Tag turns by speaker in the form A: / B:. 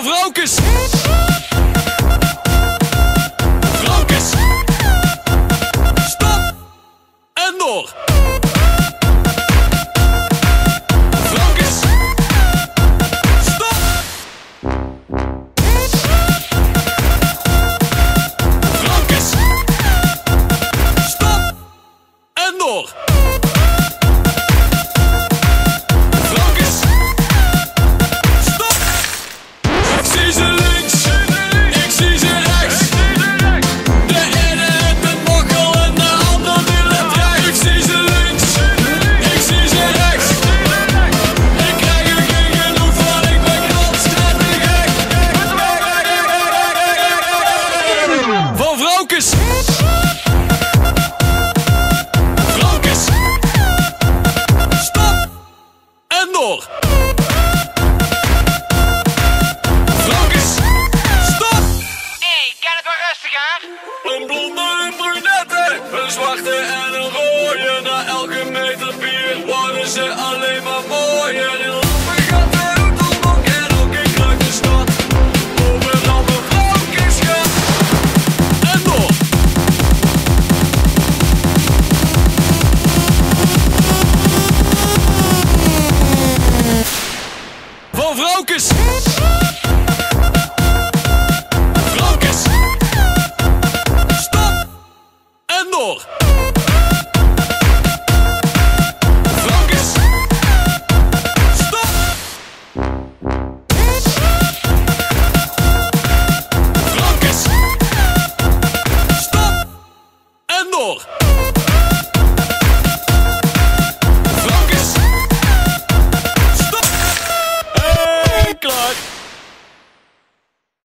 A: Vroukes. Vroukes. Stop. En door. Vroukes. Stop. Vroukes. Stop. En door. Vroukes. Vroukes. Stop. En door. Vroukes. Stop.
B: Hey, kan het wel rustiger?
A: Een blonde, een brunette, een zwarte en een rode. Na elke meter bier worden ze alleen maar mooier. In Lampen gaat de Roetelbok en ook in Kruidenstad. Overal mijn Vroukes gaat. En door. Van Vroukes.